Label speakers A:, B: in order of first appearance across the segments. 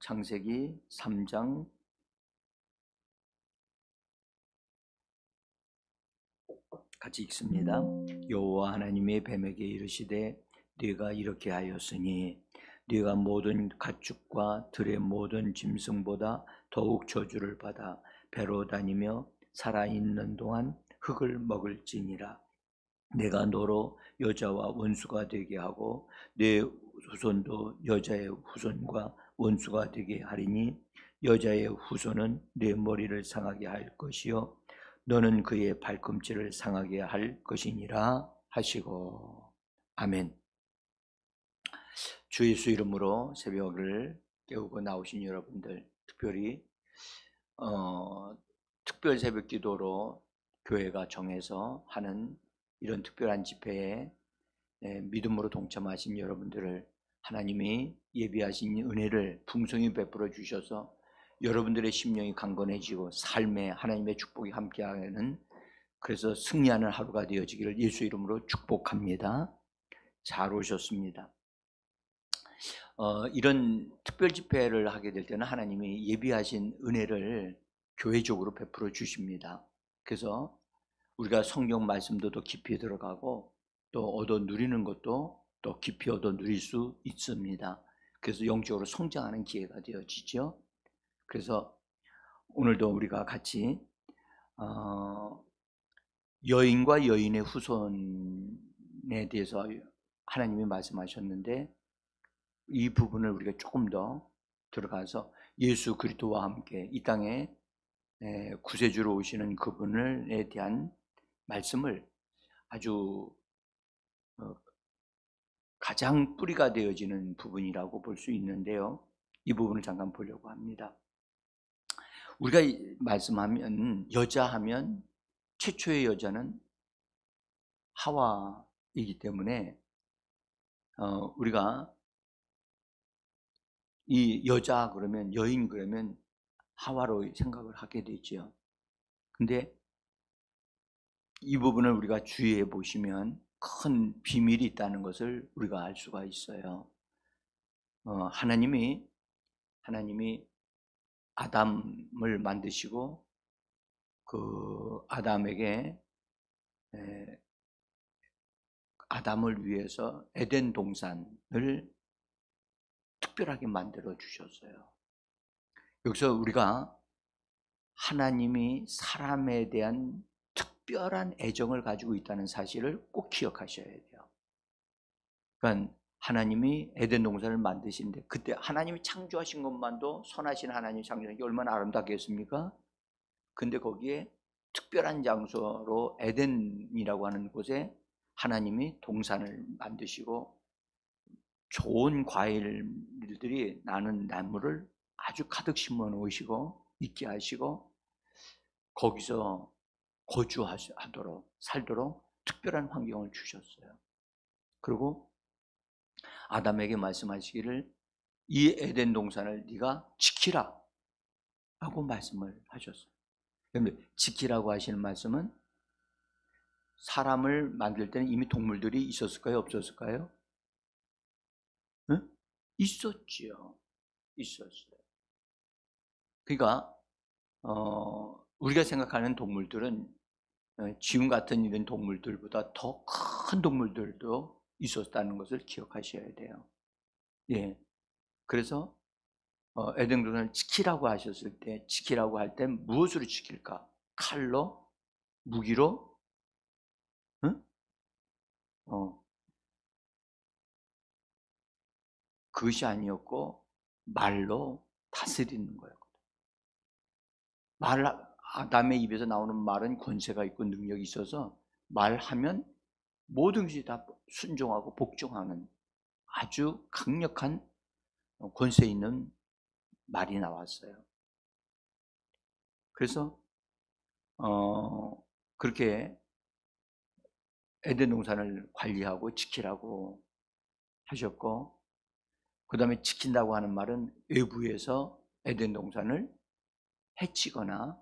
A: 창세기 3장 같이 읽습니다. 여호와 하나님이 뱀에게 이르시되 네가 이렇게 하였으니 네가 모든 가축과 들의 모든 짐승보다 더욱 저주를 받아 배로 다니며 살아있는 동안 흙을 먹을지니라. 내가 너로 여자와 원수가 되게 하고 네 후손도 여자의 후손과 원수가 되게 하리니 여자의 후손은 네 머리를 상하게 할 것이요 너는 그의 발꿈치를 상하게 할 것이니라 하시고. 아멘. 주 예수 이름으로 새벽을 깨우고 나오신 여러분들, 특별히 특별 새벽 기도로 교회가 정해서 하는 이런 특별한 집회에 믿음으로 동참하신 여러분들을 하나님이 예비하신 은혜를 풍성히 베풀어 주셔서 여러분들의 심령이 강건해지고 삶에 하나님의 축복이 함께하는, 그래서 승리하는 하루가 되어지기를 예수 이름으로 축복합니다. 잘 오셨습니다. 이런 특별 집회를 하게 될 때는 하나님이 예비하신 은혜를 교회적으로 베풀어 주십니다. 그래서 우리가 성경 말씀도 더 깊이 들어가고 또 얻어 누리는 것도 더 깊이 얻어 누릴 수 있습니다. 그래서 영적으로 성장하는 기회가 되어지죠. 그래서 오늘도 우리가 같이 여인과 여인의 후손에 대해서 하나님이 말씀하셨는데, 이 부분을 우리가 조금 더 들어가서 예수 그리스도와 함께 이 땅에 구세주로 오시는 그분에 대한 말씀을 아주 가장 뿌리가 되어지는 부분이라고 볼 수 있는데요. 이 부분을 잠깐 보려고 합니다. 우리가 말씀하면 여자 하면 최초의 여자는 하와이기 때문에 우리가 이 여자 그러면, 여인 그러면 하와로 생각을 하게 되죠. 근데 이 부분을 우리가 주의해 보시면 큰 비밀이 있다는 것을 우리가 알 수가 있어요. 하나님이 아담을 만드시고 그 아담에게 아담을 위해서 에덴 동산을 특별하게 만들어 주셨어요. 여기서 우리가 하나님이 사람에 대한 특별한 애정을 가지고 있다는 사실을 꼭 기억하셔야 돼요. 그러니까 하나님이 에덴 동산을 만드신데, 그때 하나님이 창조하신 것만도 선하신 하나님이 창조하신 게 얼마나 아름답겠습니까? 근데 거기에 특별한 장소로 에덴이라고 하는 곳에 하나님이 동산을 만드시고 좋은 과일들이 나는 나무를 아주 가득 심어 놓으시고 있게 하시고 거기서 거주하도록 살도록 특별한 환경을 주셨어요. 그리고 아담에게 말씀하시기를 이 에덴 동산을 네가 지키라 라고 말씀을 하셨어요. 그런데 지키라고 하시는 말씀은 사람을 만들 때는 이미 동물들이 있었을까요? 없었을까요? 응? 있었지요. 있었어요. 그러니까 우리가 생각하는 동물들은 지금 같은 이런 동물들보다 더 큰 동물들도 있었다는 것을 기억하셔야 돼요. 예. 그래서 에덴 동산을 지키라고 하셨을 때, 지키라고 할 때 무엇으로 지킬까? 칼로? 무기로? 응? 그것이 아니었고 말로 다스리는 거였거든. 아담의 입에서 나오는 말은 권세가 있고 능력이 있어서 말하면 모든 것이 다 순종하고 복종하는 아주 강력한 권세 있는 말이 나왔어요. 그래서 그렇게 에덴 동산을 관리하고 지키라고 하셨고, 그 다음에 지킨다고 하는 말은 외부에서 에덴 동산을 해치거나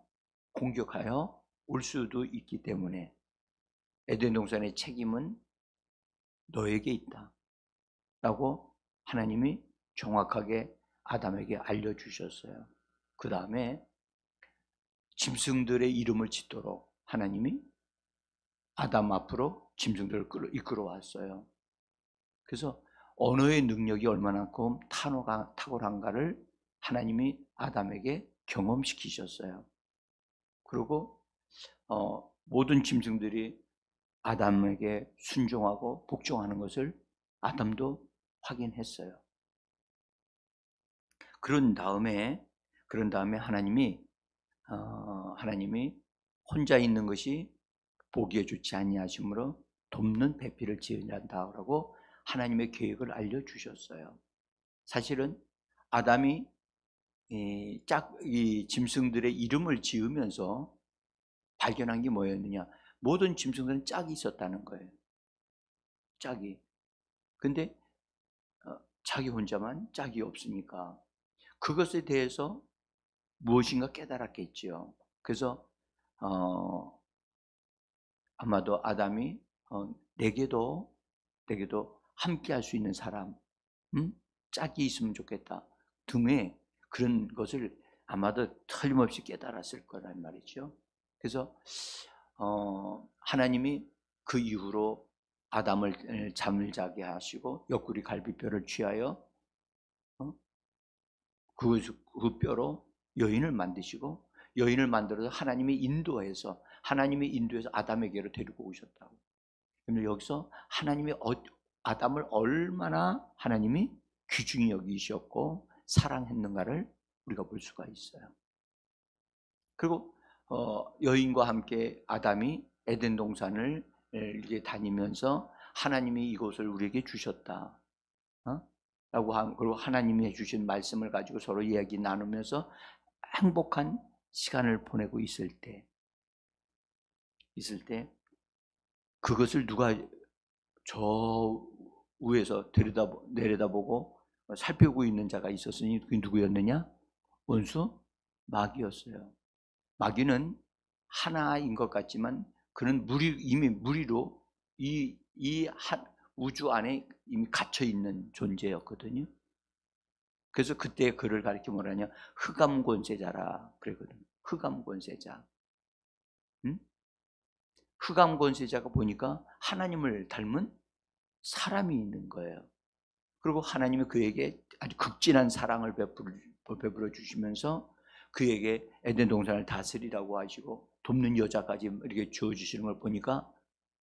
A: 공격하여 올 수도 있기 때문에 에덴 동산의 책임은 너에게 있다 라고 하나님이 정확하게 아담에게 알려주셨어요. 그 다음에 짐승들의 이름을 짓도록 하나님이 아담 앞으로 짐승들을 이끌어 왔어요. 그래서 언어의 능력이 얼마나큼 탁월한가를 하나님이 아담에게 경험시키셨어요. 그리고 모든 짐승들이 아담에게 순종하고 복종하는 것을 아담도 확인했어요. 그런 다음에 하나님이 혼자 있는 것이 보기에 좋지 아니하시므로 돕는 배필을 지으란다라고 하나님의 계획을 알려주셨어요. 사실은 아담이 이 짐승들의 이름을 지으면서 발견한 게 뭐였느냐? 모든 짐승들은 짝이 있었다는 거예요. 짝이. 근데 자기 혼자만 짝이 없으니까 그것에 대해서 무엇인가 깨달았겠지요. 그래서 아마도 아담이 내게도 함께 할 수 있는 사람, 짝이 있으면 좋겠다 등의 그런 것을 아마도 틀림없이 깨달았을 거란 말이죠. 그래서 하나님이 그 이후로 아담을 잠을 자게 하시고 옆구리 갈비뼈를 취하여 그 뼈로 여인을 만드시고, 여인을 만들어서 하나님이 인도해서 아담에게로 데리고 오셨다고. 그런데 여기서 하나님이 아담을 얼마나 하나님이 귀중히 여기셨고 사랑했는가를 우리가 볼 수가 있어요. 그리고 여인과 함께 아담이 에덴 동산을 이렇게 다니면서 하나님이 이곳을 우리에게 주셨다 라고 하고, 그리고 하나님이 해주신 말씀을 가지고 서로 이야기 나누면서 행복한 시간을 보내고 있을 때 그것을 누가 저 위에서 내려다보고 살피고 있는 자가 있었으니 그게 누구였느냐? 원수 마귀였어요. 마귀는 하나인 것 같지만 그는 이미 무리로 이 우주 안에 이미 갇혀 있는 존재였거든요. 그래서 그때 그를 가리켜 뭐라냐? 흑암권세자라 그랬거든요. 흑암권세자. 흑암권세자가 보니까 하나님을 닮은 사람이 있는 거예요. 그리고 하나님이 그에게 아주 극진한 사랑을 베풀어 주시면서 그에게 에덴 동산을 다스리라고 하시고 돕는 여자까지 이렇게 주어 주시는 걸 보니까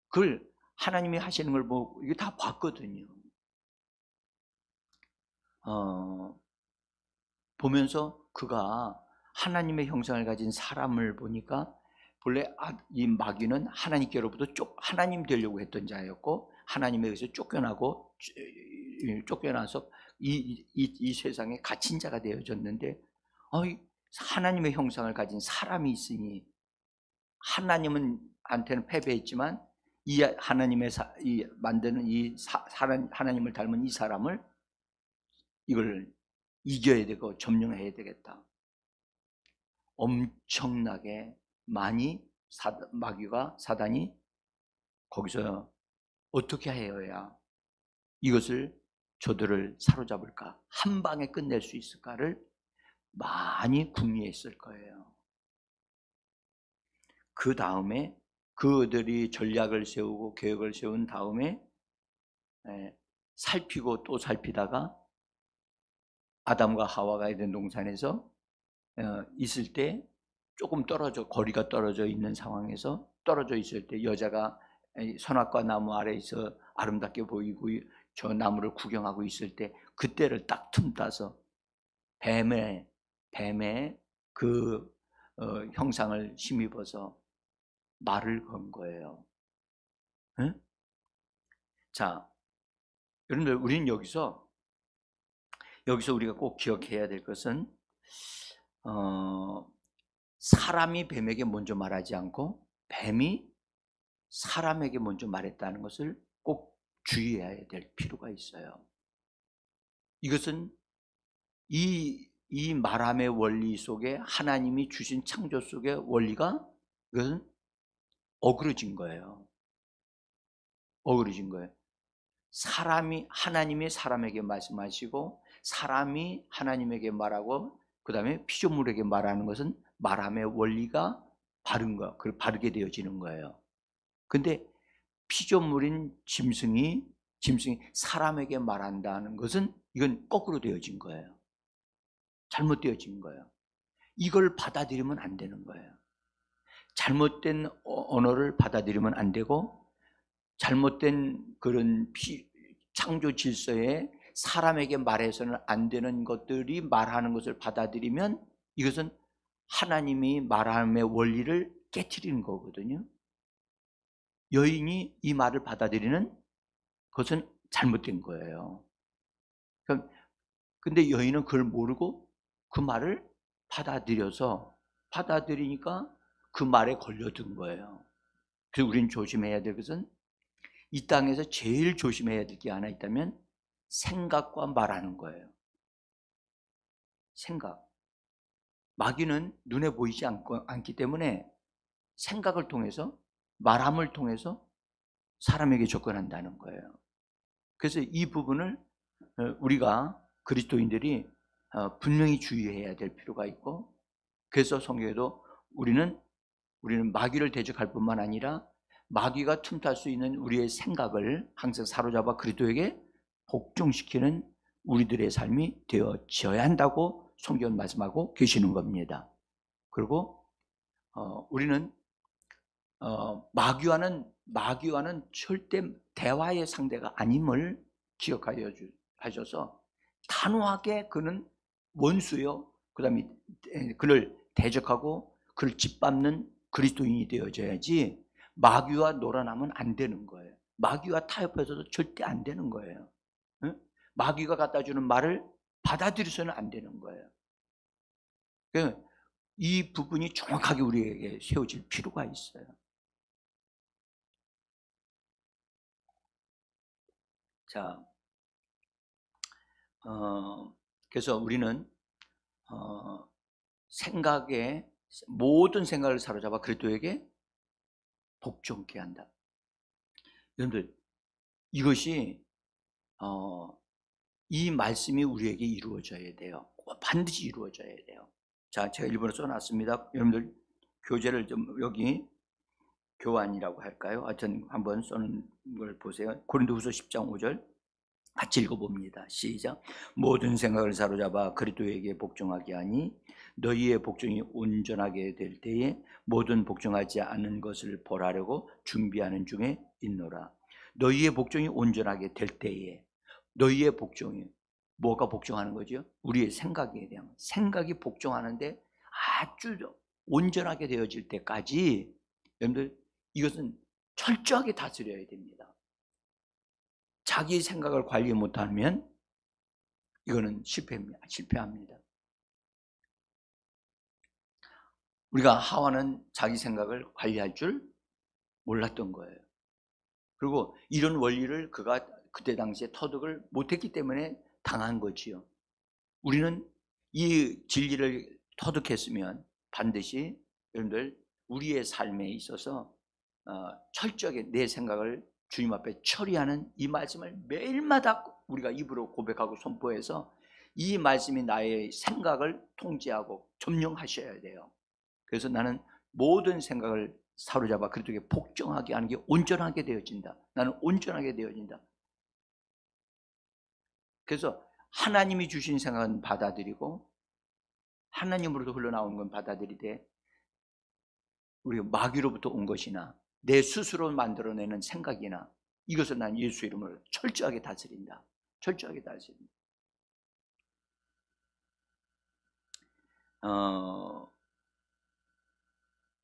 A: 그걸 하나님이 하시는 걸 보고 이게 다 봤거든요. 보면서 그가 하나님의 형상을 가진 사람을 보니까 본래 이 마귀는 하나님께로부터 하나님 되려고 했던 자였고 하나님에 의해서 쫓겨나서 이 세상에 갇힌 자가 되어졌는데 하나님의 형상을 가진 사람이 있으니 하나님은 한테는 패배했지만 이 하나님의 만드는 하나님을 닮은 이 사람을 이걸 이겨야 되고 점령해야 되겠다. 엄청나게 많이 마귀가 사단이 거기서 어떻게 해야 이것을 저들을 사로잡을까, 한 방에 끝낼 수 있을까를 많이 궁리했을 거예요. 그 다음에 그들이 전략을 세우고 계획을 세운 다음에 살피고 또 살피다가 아담과 하와가 에덴 동산에서 있을 때 조금 거리가 떨어져 있는 상황에서 떨어져 있을 때 여자가 선악과 나무 아래에서 아름답게 보이고 저 나무를 구경하고 있을 때 그때를 딱 틈타서 뱀의 그 형상을 힘입어서 말을 건 거예요. 응? 자, 여러분들 우리는 여기서 우리가 꼭 기억해야 될 것은 사람이 뱀에게 먼저 말하지 않고 뱀이 사람에게 먼저 말했다는 것을 꼭 주의해야 될 필요가 있어요. 이것은 이 말함의 원리 속에 하나님이 주신 창조 속의 원리가 이것은 어그러진 거예요. 하나님이 사람에게 말씀하시고 사람이 하나님에게 말하고 그 다음에 피조물에게 말하는 것은 말함의 원리가 바른 거, 바르게 되어지는 거예요. 근데 피조물인 짐승이 사람에게 말한다는 것은 이건 거꾸로 되어진 거예요. 잘못되어진 거예요. 이걸 받아들이면 안 되는 거예요. 잘못된 언어를 받아들이면 안 되고, 잘못된 그런 창조 질서에 사람에게 말해서는 안 되는 것들이 말하는 것을 받아들이면 이것은 하나님이 말함의 원리를 깨트리는 거거든요. 여인이 이 말을 받아들이는 것은 잘못된 거예요. 근데 여인은 그걸 모르고 그 말을 받아들이니까 그 말에 걸려든 거예요. 그래서 우리는 조심해야 될 것은, 이 땅에서 제일 조심해야 될 게 하나 있다면 생각과 말하는 거예요. 생각. 마귀는 눈에 보이지 않기 때문에 생각을 통해서, 말함을 통해서 사람에게 접근한다는 거예요. 그래서 이 부분을 우리가 그리스도인들이 분명히 주의해야 될 필요가 있고, 그래서 성경에도 우리는 마귀를 대적할 뿐만 아니라 마귀가 틈탈 수 있는 우리의 생각을 항상 사로잡아 그리스도에게 복종시키는 우리들의 삶이 되어져야 한다고 성경은 말씀하고 계시는 겁니다. 그리고 우리는 마귀와는 절대 대화의 상대가 아님을 기억하여 하셔서, 단호하게 그는 원수요, 그 다음에 그를 대적하고 그를 짓밟는 그리스도인이 되어져야지 마귀와 놀아나면 안 되는 거예요. 마귀와 타협해서도 절대 안 되는 거예요. 응? 마귀가 갖다 주는 말을 받아들여서는 안 되는 거예요. 그러니까 이 부분이 정확하게 우리에게 세워질 필요가 있어요. 자, 그래서 우리는 모든 생각을 사로잡아 그리스도에게 복종케 한다. 여러분들, 이것이 이 말씀이 우리에게 이루어져야 돼요. 반드시 이루어져야 돼요. 자, 제가 일본어 써놨습니다. 여러분들 교재를 좀, 여기 교환이라고 할까요? 하여튼 한번 써는 걸 보세요. 고린도후서 10장 5절 같이 읽어봅니다. 시작. 모든 생각을 사로잡아 그리스도에게 복종하게 하니 너희의 복종이 온전하게 될 때에 모든 복종하지 않은 것을 벌하려고 준비하는 중에 있노라. 너희의 복종이 온전하게 될 때에, 너희의 복종이 뭐가 복종하는 거죠? 우리의 생각에 대한, 생각이 복종하는데 아주 온전하게 되어질 때까지 여러분들 이것은 철저하게 다스려야 됩니다. 자기 생각을 관리 못하면 이거는 실패합니다. 우리가 하와는 자기 생각을 관리할 줄 몰랐던 거예요. 그리고 이런 원리를 그가 그때 당시에 터득을 못했기 때문에 당한 거지요. 우리는 이 진리를 터득했으면 반드시 여러분들 우리의 삶에 있어서 철저하게 내 생각을 주님 앞에 처리하는 이 말씀을 매일마다 우리가 입으로 고백하고 선포해서 이 말씀이 나의 생각을 통제하고 점령하셔야 돼요. 그래서 나는 모든 생각을 사로잡아 그리스도에게 복종하게 하는 게 온전하게 되어진다. 나는 온전하게 되어진다. 그래서 하나님이 주신 생각은 받아들이고 하나님으로부터 흘러나오는 건 받아들이되, 우리가 마귀로부터 온 것이나 내 스스로 만들어내는 생각이나 이것을 난 예수 이름으로 철저하게 다스린다. 철저하게 다스린다.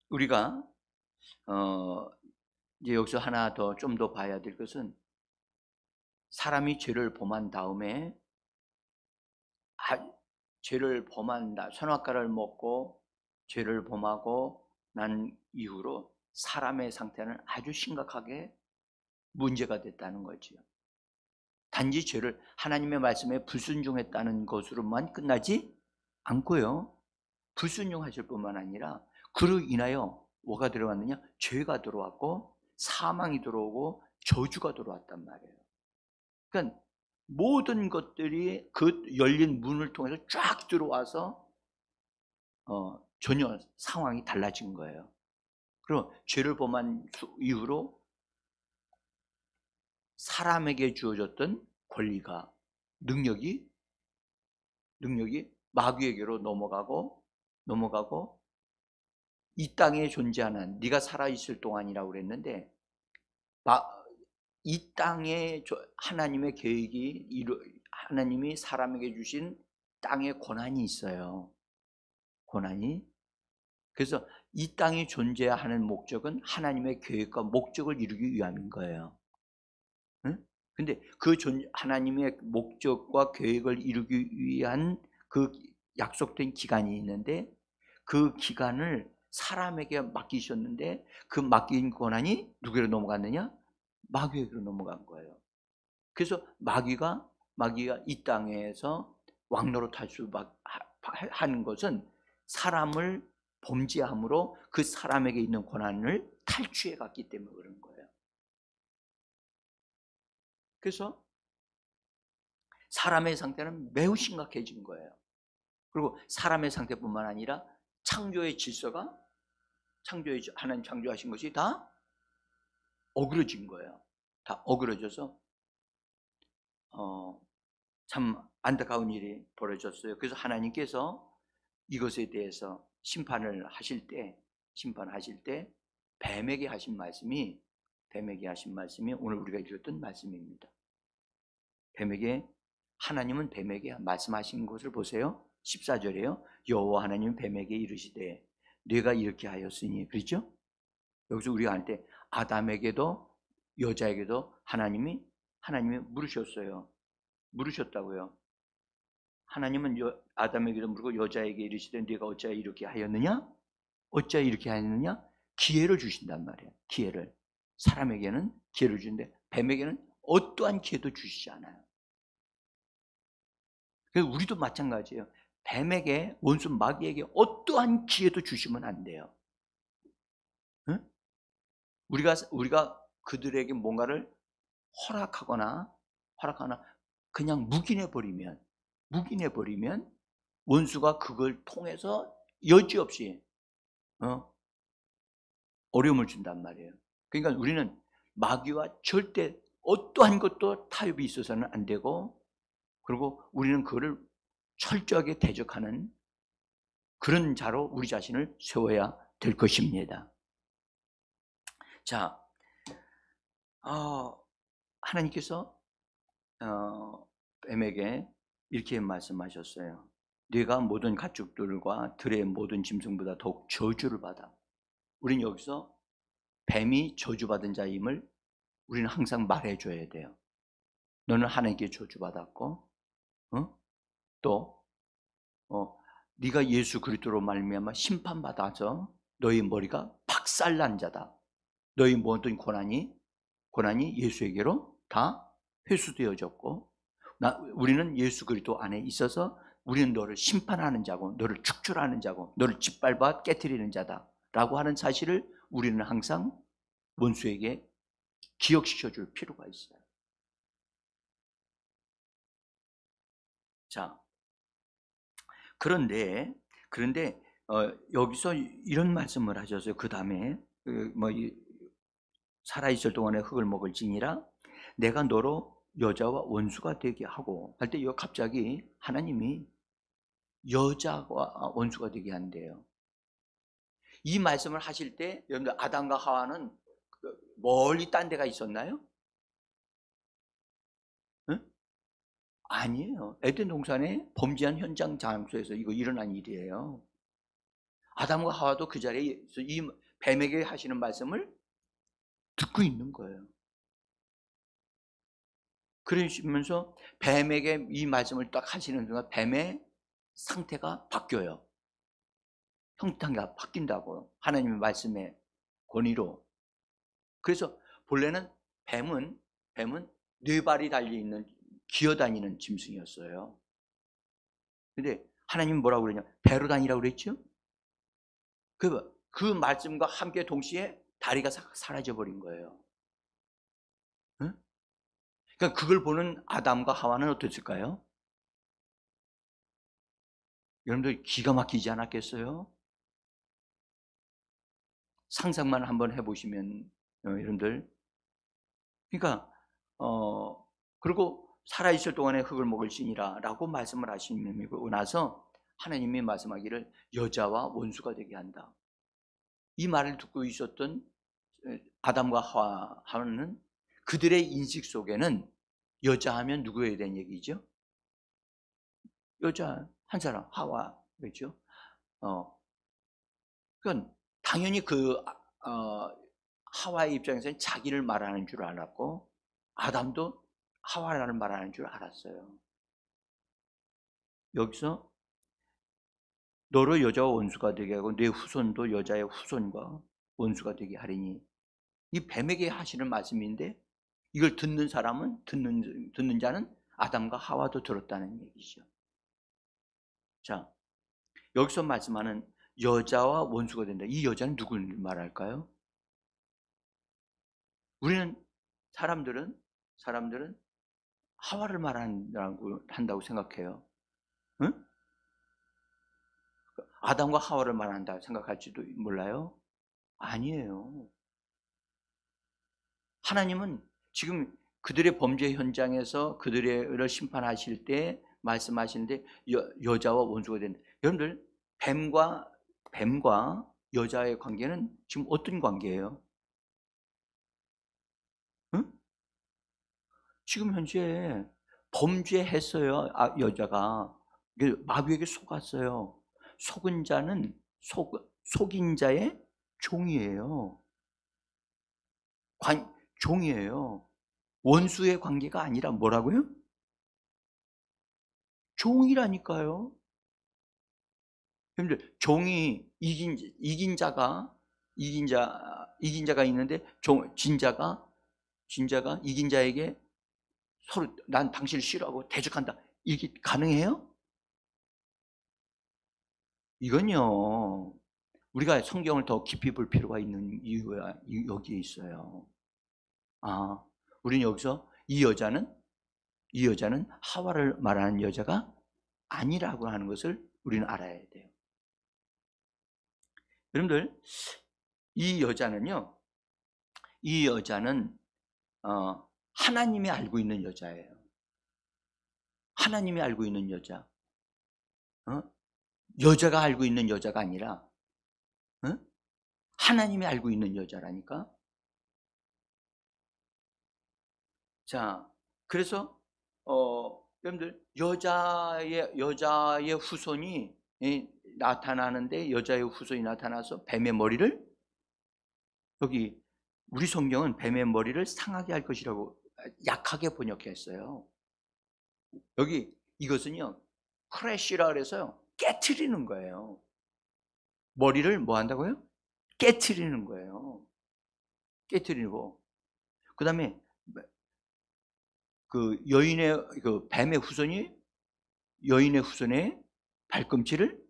A: 우리가 이제 여기서 하나 더 좀 더 봐야 될 것은, 사람이 죄를 범한 다음에 죄를 범한다, 선악과를 먹고 죄를 범하고 난 이후로 사람의 상태는 아주 심각하게 문제가 됐다는 거지요. 단지 죄를, 하나님의 말씀에 불순종했다는 것으로만 끝나지 않고요, 불순종하실 뿐만 아니라 그로 인하여 뭐가 들어왔느냐? 죄가 들어왔고 사망이 들어오고 저주가 들어왔단 말이에요. 그러니까 모든 것들이 그 열린 문을 통해서 쫙 들어와서 전혀 상황이 달라진 거예요. 그럼 죄를 범한 이후로 사람에게 주어졌던 권리가, 능력이 마귀에게로 넘어가고 이 땅에 존재하는, 네가 살아있을 동안이라고 그랬는데, 이 땅에 하나님의 계획이, 하나님이 사람에게 주신 땅에 권한이 있어요. 권한이. 그래서 이 땅이 존재하는 목적은 하나님의 계획과 목적을 이루기 위함인 거예요. 응? 근데 그 하나님의 목적과 계획을 이루기 위한 그 약속된 기간이 있는데, 그 기간을 사람에게 맡기셨는데, 그 맡긴 권한이 누구로 넘어갔느냐? 마귀에게로 넘어간 거예요. 그래서 마귀가 이 땅에서 왕노릇할 수 하는 것은 사람을 범죄함으로 그 사람에게 있는 권한을 탈취해 갔기 때문에 그런 거예요. 그래서 사람의 상태는 매우 심각해진 거예요. 그리고 사람의 상태뿐만 아니라 창조의 질서가, 하나님 창조하신 것이 다 어그러진 거예요. 다 어그러져서 참 안타까운 일이 벌어졌어요. 그래서 하나님께서 이것에 대해서 심판하실 때 뱀에게 하신 말씀이 오늘 우리가 읽었던 말씀입니다. 하나님은 뱀에게 말씀하신 것을 보세요. 14절에요. 여호와 하나님은 뱀에게 이르시되 네가 이렇게 하였으니, 그렇죠? 여기서 우리가 할 때 아담에게도 여자에게도 하나님이 물으셨다고요. 하나님은 아담에게도 물고 여자에게 이르시되 네가 어찌하여 이렇게 하였느냐? 기회를 주신단 말이에요. 기회를. 사람에게는 기회를 주는데 뱀에게는 어떠한 기회도 주시지 않아요. 그래서 우리도 마찬가지예요. 뱀에게, 원수 마귀에게 어떠한 기회도 주시면 안 돼요. 응? 우리가 그들에게 뭔가를 허락하거나 그냥 묵인해 버리면 원수가 그걸 통해서 여지없이 어려움을 준단 말이에요. 그러니까 우리는 마귀와 절대 어떠한 것도 타협이 있어서는 안 되고, 그리고 우리는 그거를 철저하게 대적하는 그런 자로 우리 자신을 세워야 될 것입니다. 자, 하나님께서 뱀에게 이렇게 말씀하셨어요. 네가 모든 가축들과 들의 모든 짐승보다 더욱 저주를 받아. 우리는 여기서 뱀이 저주받은 자임을 우리는 항상 말해줘야 돼요. 너는 하나님께 저주받았고, 또 네가 예수 그리스도로 말미암아 심판받아서 너희 머리가 박살난 자다. 너희 모든 고난이 예수에게로 다 회수되어졌고, 우리는 예수 그리스도 안에 있어서 우리는 너를 심판하는 자고, 너를 축출하는 자고, 너를 짓밟아 깨트리는 자다 라고 하는 사실을 우리는 항상 원수에게 기억시켜 줄 필요가 있어요. 자, 그런데 여기서 이런 말씀을 하셨어요. 그 다음에 살아있을 동안에 흙을 먹을지니라 내가 너로 여자와 원수가 되게 하고 할 때 갑자기 하나님이 여자와 원수가 되게 한대요. 이 말씀을 하실 때 여러분들 아담과 하와는 멀리 딴 데가 있었나요? 응? 아니에요. 에덴 동산의 범죄한 현장 장소에서 이거 일어난 일이에요. 아담과 하와도 그 자리에서 이 뱀에게 하시는 말씀을 듣고 있는 거예요. 그러시면서 뱀에게 이 말씀을 딱 하시는 순간 뱀의 상태가 바뀌어요. 형태가 바뀐다고, 하나님의 말씀의 권위로. 그래서 본래는 뱀은 네 발이 달려있는 기어다니는 짐승이었어요. 근데 하나님은 뭐라고 그러냐? 배로 다니라고 그랬죠? 그 말씀과 함께 동시에 다리가 사라져 버린 거예요. 응? 그러니까 그걸 보는 아담과 하와는 어땠을까요? 여러분들 기가 막히지 않았겠어요? 상상만 한번 해보시면 여러분들, 그러니까 그리고 살아있을 동안에 흙을 먹을지니라 라고 말씀을 하시고 나서 하나님이 말씀하기를 여자와 원수가 되게 한다. 이 말을 듣고 있었던 아담과 하와는 그들의 인식 속에는 여자 하면 누구에 대한 얘기죠? 여자 한 사람, 하와, 그렇죠? 그건 당연히 하와의 입장에서는 자기를 말하는 줄 알았고, 아담도 하와라는 말하는 줄 알았어요. 여기서 너로 여자와 원수가 되게 하고 내 후손도 여자의 후손과 원수가 되게 하리니, 이 뱀에게 하시는 말씀인데 이걸 듣는 사람은 듣는 자는 아담과 하와도 들었다는 얘기죠. 자, 여기서 말씀하는 여자와 원수가 된다. 이 여자는 누굴 말할까요? 우리는 사람들은 하와를 말한다고 생각해요. 응? 아담과 하와를 말한다 생각할지도 몰라요. 아니에요. 하나님은 지금 그들의 범죄 현장에서 그들을 심판하실 때 말씀하시는데 여자와 원수가 된다. 여러분들, 뱀과 여자의 관계는 지금 어떤 관계예요? 응? 지금 현재 범죄했어요. 여자가 마귀에게 속았어요. 속은 자는 속인 자의 종이에요. 종이에요. 원수의 관계가 아니라 뭐라고요? 종이라니까요. 여러분들, 종이 이긴 자가 있는데 진자가 이긴 자에게 서로 난 당신을 싫어하고 대적한다. 이게 가능해요? 이건요, 우리가 성경을 더 깊이 볼 필요가 있는 이유가 여기에 있어요. 우리는 여기서 이 여자는 하와를 말하는 여자가 아니라고 하는 것을 우리는 알아야 돼요. 여러분들, 이 여자는 하나님이 알고 있는 여자예요. 하나님이 알고 있는 여자. 여자가 알고 있는 여자가 아니라 하나님이 알고 있는 여자라니까. 자, 그래서 여러분들, 여자의 후손이 나타나는데, 여자의 후손이 나타나서 뱀의 머리를, 여기 우리 성경은 뱀의 머리를 상하게 할 것이라고 약하게 번역했어요. 여기 이것은요, 크래쉬라 그래서요, 깨트리는 거예요. 머리를 뭐 한다고요? 깨트리는 거예요. 깨트리고, 그 다음에 뱀의 후손이 여인의 후손의 발꿈치를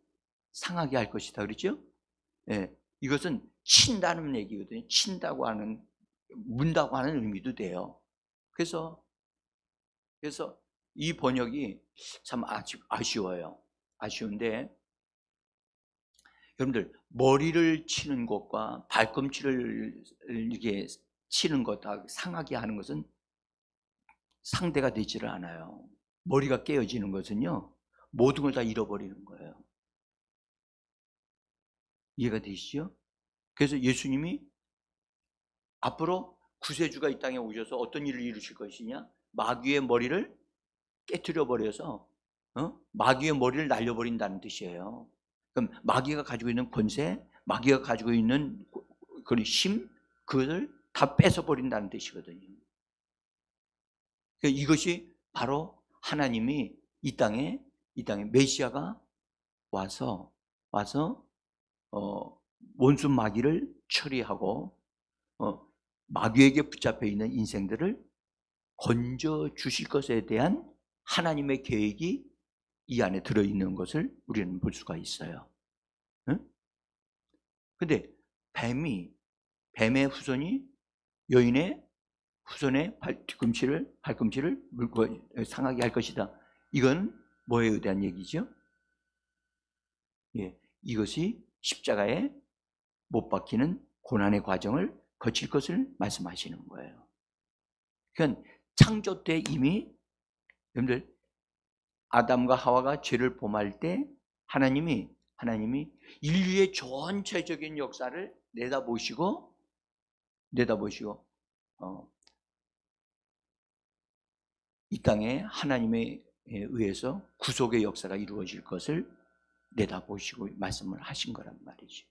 A: 상하게 할 것이다, 그렇죠? 예, 이것은 친다는 얘기거든요. 문다고 하는 의미도 돼요. 그래서 이 번역이 참 아쉬워요. 아쉬운데, 여러분들, 머리를 치는 것과 발꿈치를 이렇게 치는 것, 상하게 하는 것은 상대가 되지를 않아요. 머리가 깨어지는 것은요, 모든 걸 다 잃어버리는 거예요. 이해가 되시죠? 그래서 예수님이 앞으로 구세주가 이 땅에 오셔서 어떤 일을 이루실 것이냐? 마귀의 머리를 깨트려 버려서 마귀의 머리를 날려버린다는 뜻이에요. 그럼 마귀가 가지고 있는 권세, 마귀가 가지고 있는 그런 힘, 그것을 다 뺏어버린다는 뜻이거든요. 그러니까 이것이 바로 하나님이 이 땅에 메시아가 와서 원수 마귀를 처리하고 마귀에게 붙잡혀 있는 인생들을 건져 주실 것에 대한 하나님의 계획이 이 안에 들어있는 것을 우리는 볼 수가 있어요. 근데 뱀의 후손이 여인의 후손의 발꿈치를 물고 상하게 할 것이다. 이건 뭐에 대한 얘기죠? 예, 이것이 십자가에 못 박히는 고난의 과정을 거칠 것을 말씀하시는 거예요. 그러니까 창조 때 이미 여러분들 아담과 하와가 죄를 범할 때 하나님이 인류의 전체적인 역사를 내다보시고 이 땅에 하나님에 의해서 구속의 역사가 이루어질 것을 내다보시고 말씀을 하신 거란 말이죠.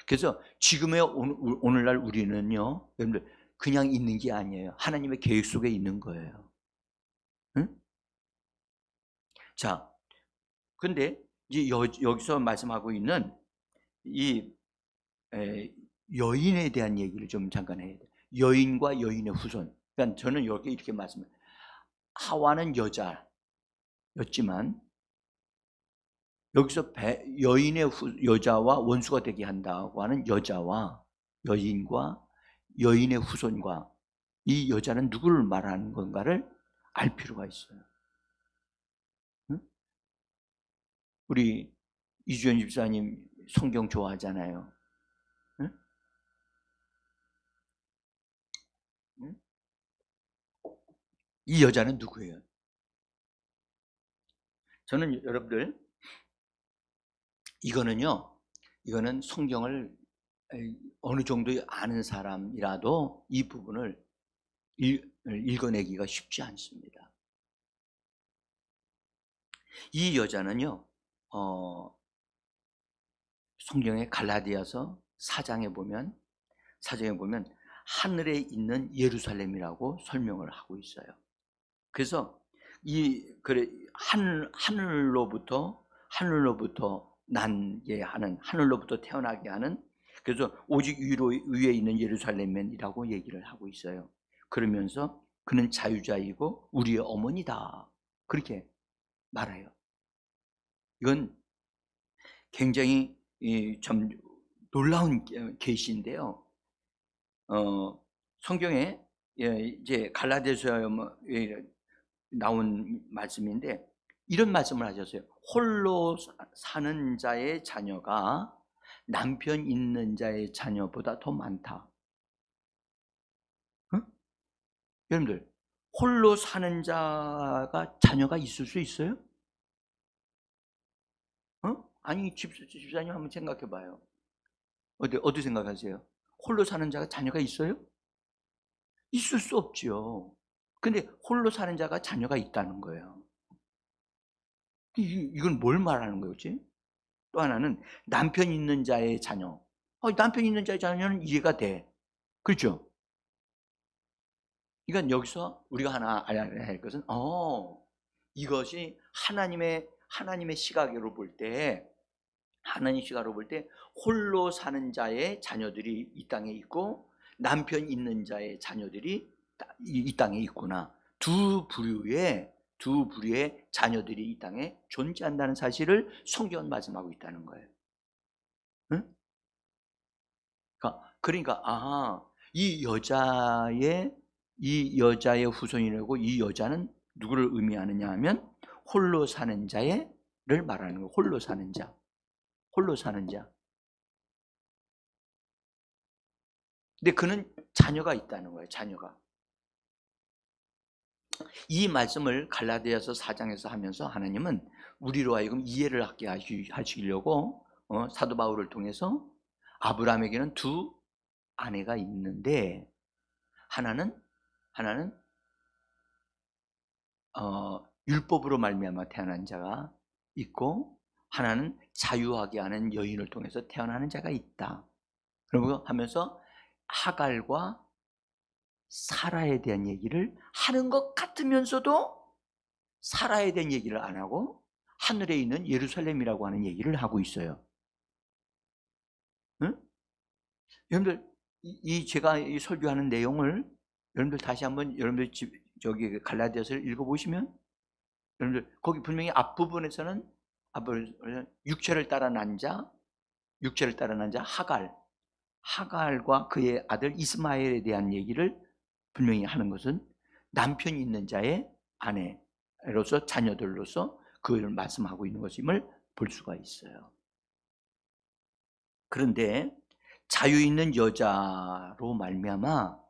A: 그래서 지금의 오늘날 우리는요, 여러분들 그냥 있는 게 아니에요. 하나님의 계획 속에 있는 거예요. 응? 자, 근데 이제 여기서 말씀하고 있는 이 여인에 대한 얘기를 좀 잠깐 해야 돼요. 여인과 여인의 후손. 그러니까 저는 여기 이렇게 말씀해요. 하와는 여자였지만 여기서 여인의 여자와 원수가 되게 한다고 하는 여자와 여인과 여인의 후손과 이 여자는 누구를 말하는 건가를 알 필요가 있어요. 응? 우리 이주연 집사님 성경 좋아하잖아요. 응? 응? 이 여자는 누구예요? 저는 여러분들 이거는 성경을 어느 정도 아는 사람이라도 이 부분을 읽어내기가 쉽지 않습니다. 이 여자는요, 성경의 갈라디아서 4장에 보면 하늘에 있는 예루살렘이라고 설명을 하고 있어요. 그래서 하늘로부터 하늘로부터 태어나게 하는, 그래서 오직 위에 있는 예루살렘이라고 얘기를 하고 있어요. 그러면서 그는 자유자이고 우리의 어머니다, 그렇게 말해요. 이건 굉장히 참 놀라운 계시인데요. 성경에 이제 갈라디아서에 나온 말씀인데 이런 말씀을 하셨어요. 홀로 사는 자의 자녀가 남편 있는 자의 자녀보다 더 많다. 응? 여러분들, 홀로 사는 자가 자녀가 있을 수 있어요? 아니, 집사님 한번 생각해 봐요. 어디 생각하세요? 홀로 사는 자가 자녀가 있어요? 있을 수 없지요. 근데 홀로 사는 자가 자녀가 있다는 거예요. 이건 뭘 말하는 거지? 또 하나는 남편 있는 자의 자녀. 남편 있는 자의 자녀는 이해가 돼. 그렇죠? 그러니까 여기서 우리가 하나 알아야 할 것은 이것이 하나님의 시각으로 볼 때, 하나님 시각으로 볼 때 홀로 사는 자의 자녀들이 이 땅에 있고 남편 있는 자의 자녀들이 이 땅에 있구나. 두 부류의 자녀들이 이 땅에 존재한다는 사실을 성경은 말씀하고 있다는 거예요. 응? 그러니까 이 여자의 후손이라고, 이 여자는 누구를 의미하느냐 하면 홀로 사는 자를 말하는 거예요. 홀로 사는 자. 근데 그는 자녀가 있다는 거예요. 자녀가. 이 말씀을 갈라디아서 4장에서 하면서 하나님은 우리로 하여금 이해를 하게 하시려고 사도 바울을 통해서 아브라함에게는 두 아내가 있는데 하나는 율법으로 말미암아 태어난 자가 있고 하나는 자유하게 하는 여인을 통해서 태어나는 자가 있다. 그러고 하면서 하갈과 사라에 대한 얘기를 하는 것 같으면서도 사라에 대한 얘기를 안 하고 하늘에 있는 예루살렘이라고 하는 얘기를 하고 있어요. 응? 여러분들 제가 이 설교하는 내용을 여러분들 다시 한번 여러분들 저기 갈라디아서를 읽어보시면 여러분들 거기 분명히 앞부분에서는 육체를 따라 난 자 하갈과 그의 아들 이스마엘에 대한 얘기를 분명히 하는 것은 남편이 있는 자의 아내로서 자녀들로서 그걸 말씀하고 있는 것임을 볼 수가 있어요. 그런데 자유 있는 여자로 말미암아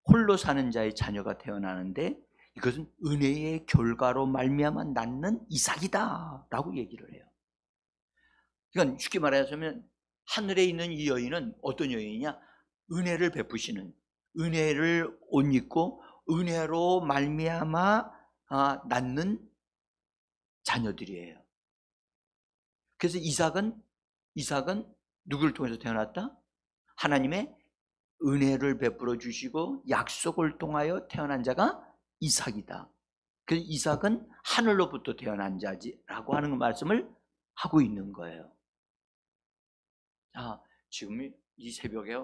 A: 홀로 사는 자의 자녀가 태어나는데 이것은 은혜의 결과로 말미암아 낳는 이삭이다라고 얘기를 해요. 그러니까 쉽게 말하자면 하늘에 있는 이 여인은 어떤 여인이냐? 은혜를 베푸시는, 은혜를 옷 입고 은혜로 말미암아 낳는 자녀들이에요. 그래서 이삭은 누구를 통해서 태어났다? 하나님의 은혜를 베풀어 주시고 약속을 통하여 태어난 자가 이삭이다. 그래서 이삭은 하늘로부터 태어난 자지라고 하는 말씀을 하고 있는 거예요. 자, 지금 이 새벽에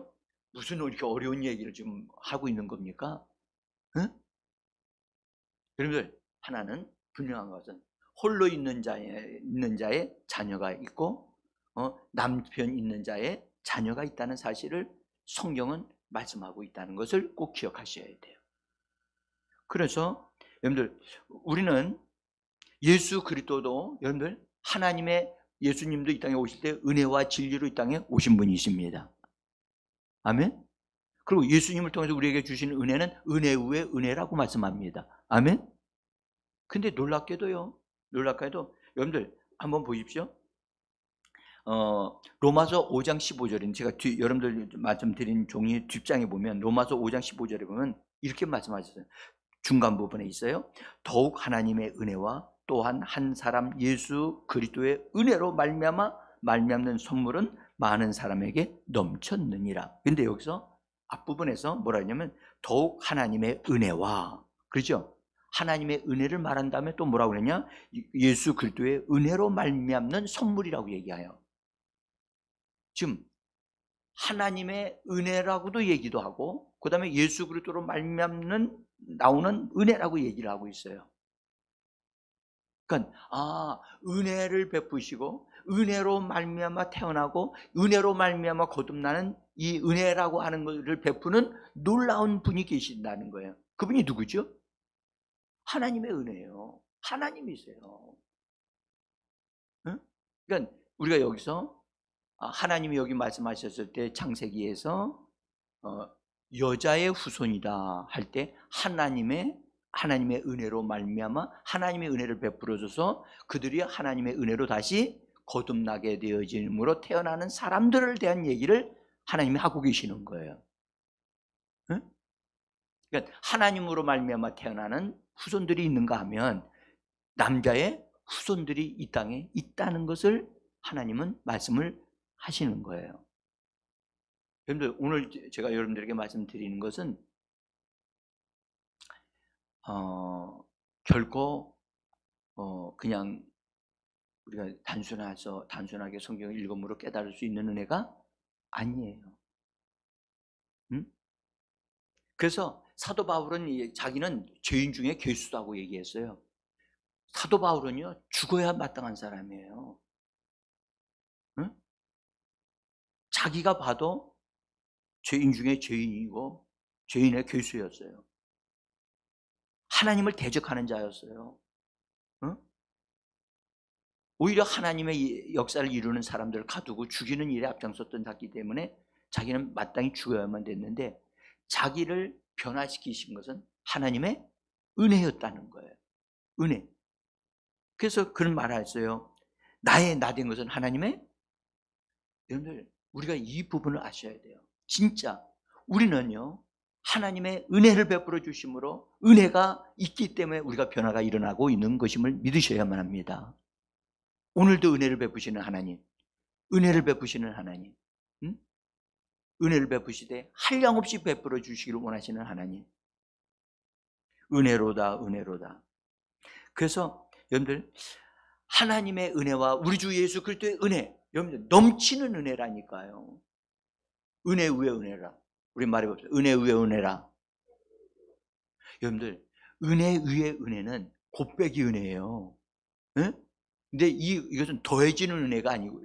A: 무슨 이렇게 어려운 얘기를 지금 하고 있는 겁니까? 응? 여러분들, 하나는 분명한 것은 홀로 있는 자의 자녀가 있고 남편 있는 자의 자녀가 있다는 사실을 성경은 말씀하고 있다는 것을 꼭 기억하셔야 돼요. 그래서 여러분들, 우리는 예수 그리스도도 여러분들 하나님의 예수님도 이 땅에 오실 때 은혜와 진리로 이 땅에 오신 분이십니다. 아멘. 그리고 예수님을 통해서 우리에게 주시는 은혜는 은혜 위에 은혜라고 말씀합니다. 아멘. 근데 놀랍게도 여러분들 한번 보십시오. 로마서 5장 15절인 제가 여러분들 말씀드린 종이 뒷장에 보면 로마서 5장 15절에 보면 이렇게 말씀하셨어요. 중간 부분에 있어요. 더욱 하나님의 은혜와 또한 한 사람 예수 그리스도의 은혜로 말미암는 선물은 많은 사람에게 넘쳤느니라. 근데 여기서 앞부분에서 뭐라 했냐면 더욱 하나님의 은혜와, 그렇죠? 하나님의 은혜를 말한 다음에 또 뭐라고 그랬냐? 예수 그리스도의 은혜로 말미암는 선물이라고 얘기해요. 지금 하나님의 은혜라고도 얘기도 하고 그 다음에 예수 그리스도로 말미암는 나오는 은혜라고 얘기를 하고 있어요. 그러니까 은혜를 베푸시고 은혜로 말미암아 태어나고 은혜로 말미암아 거듭나는 이 은혜라고 하는 것을 베푸는 놀라운 분이 계신다는 거예요. 그분이 누구죠? 하나님의 은혜예요. 하나님이세요. 응? 그러니까 우리가 여기서 하나님이 여기 말씀하셨을 때 창세기에서 여자의 후손이다 할 때 하나님의 은혜로 말미암아 하나님의 은혜를 베풀어 줘서 그들이 하나님의 은혜로 다시 거듭나게 되어짐으로 태어나는 사람들을 대한 얘기를 하나님이 하고 계시는 거예요. 응? 그러니까 하나님으로 말미암아 태어나는 후손들이 있는가 하면 남자의 후손들이 이 땅에 있다는 것을 하나님은 말씀을 하시는 거예요. 여러분들, 오늘 제가 여러분들에게 말씀드리는 것은 결코 그냥 우리가 단순하게 성경을 읽음으로 깨달을 수 있는 은혜가 아니에요. 응? 그래서 사도 바울은 자기는 죄인 중에 괴수다고 얘기했어요. 사도 바울은요 죽어야 마땅한 사람이에요. 응? 자기가 봐도 죄인 중에 죄인이고 죄인의 괴수였어요. 하나님을 대적하는 자였어요. 응? 오히려 하나님의 역사를 이루는 사람들을 가두고 죽이는 일에 앞장섰던 자기 때문에 자기는 마땅히 죽어야만 됐는데 자기를 변화시키신 것은 하나님의 은혜였다는 거예요. 은혜. 그래서 그런 말을 했어요. 나의 나 된 것은 하나님의. 여러분들, 우리가 이 부분을 아셔야 돼요. 진짜 우리는요 하나님의 은혜를 베풀어 주심으로 은혜가 있기 때문에 우리가 변화가 일어나고 있는 것임을 믿으셔야만 합니다. 오늘도 은혜를 베푸시는 하나님, 은혜를 베푸시는 하나님, 응? 은혜를 베푸시되 한량없이 베풀어 주시기를 원하시는 하나님, 은혜로다. 그래서 여러분들, 하나님의 은혜와 우리 주 예수 그리스도의 은혜, 여러분들 넘치는 은혜라니까요. 은혜 위에 은혜라. 우리 말해봅시다. 은혜 위에 은혜라. 여러분들, 은혜 위에 은혜는 곱빼기 은혜예요. 응? 근데 이것은 더해지는 은혜가 아니고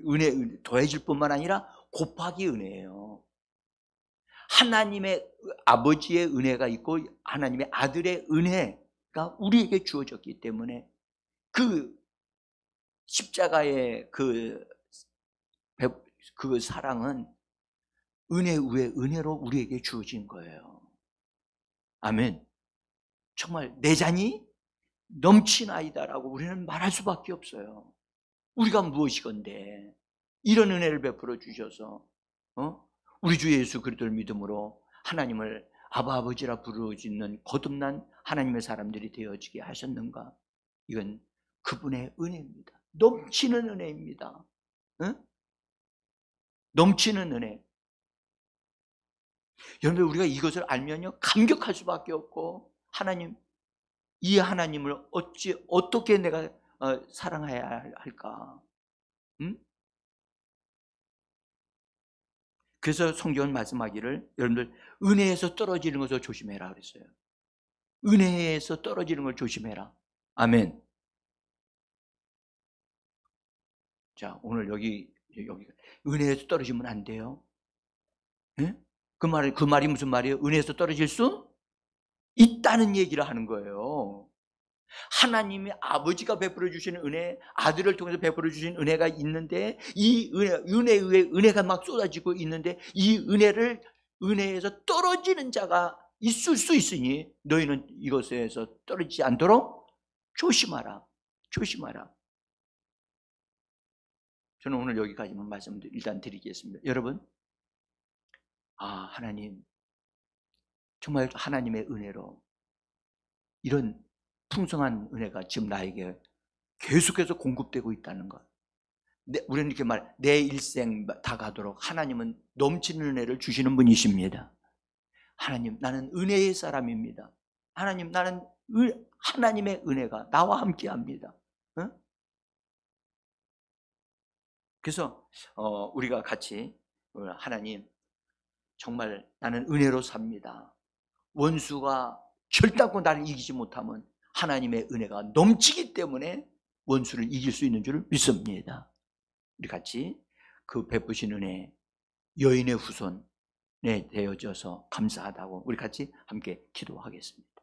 A: 더해질 뿐만 아니라 곱하기 은혜예요. 하나님의 아버지의 은혜가 있고 하나님의 아들의 은혜가 우리에게 주어졌기 때문에 그 십자가의 그 사랑은 은혜 위에 은혜로 우리에게 주어진 거예요. 아멘. 정말 내 잔이 넘치나이다라고 우리는 말할 수밖에 없어요. 우리가 무엇이건데 이런 은혜를 베풀어 주셔서 우리 주 예수 그리스도를 믿음으로 하나님을 아바 아버지라 부르짖는 거듭난 하나님의 사람들이 되어지게 하셨는가? 이건 그분의 은혜입니다. 넘치는 은혜입니다. 넘치는 은혜. 여러분, 우리가 이것을 알면요 감격할 수밖에 없고, 하나님, 이 하나님을 어떻게 내가 사랑해야 할까? 그래서 성경은 말씀하기를, 여러분들 은혜에서 떨어지는 것을 조심해라 그랬어요. 은혜에서 떨어지는 걸 조심해라. 아멘. 자, 오늘 여기 은혜에서 떨어지면 안 돼요. 네? 그 말이 무슨 말이에요? 은혜에서 떨어질 수 있다는 얘기를 하는 거예요. 하나님이 아버지가 베풀어 주시는 은혜, 아들을 통해서 베풀어 주신 은혜가 있는데, 이 은혜 위에 은혜가 막 쏟아지고 있는데, 이 은혜에서 떨어지는 자가 있을 수 있으니 너희는 이것에서 떨어지지 않도록 조심하라. 조심하라. 저는 오늘 여기까지만 말씀 일단 드리겠습니다. 여러분, 하나님, 정말 하나님의 은혜로 이런 풍성한 은혜가 지금 나에게 계속해서 공급되고 있다는 것. 우리는 이렇게 내 일생 다 가도록 하나님은 넘치는 은혜를 주시는 분이십니다. 하나님, 나는 은혜의 사람입니다. 하나님, 나는 하나님의 은혜가 나와 함께 합니다. 그래서 우리가 같이, 하나님, 정말 나는 은혜로 삽니다. 원수가 결단코 나를 이기지 못하면 하나님의 은혜가 넘치기 때문에 원수를 이길 수 있는 줄 믿습니다. 우리 같이 그 베푸신 은혜, 여인의 후손에 되어져서 감사하다고 우리 같이 함께 기도하겠습니다.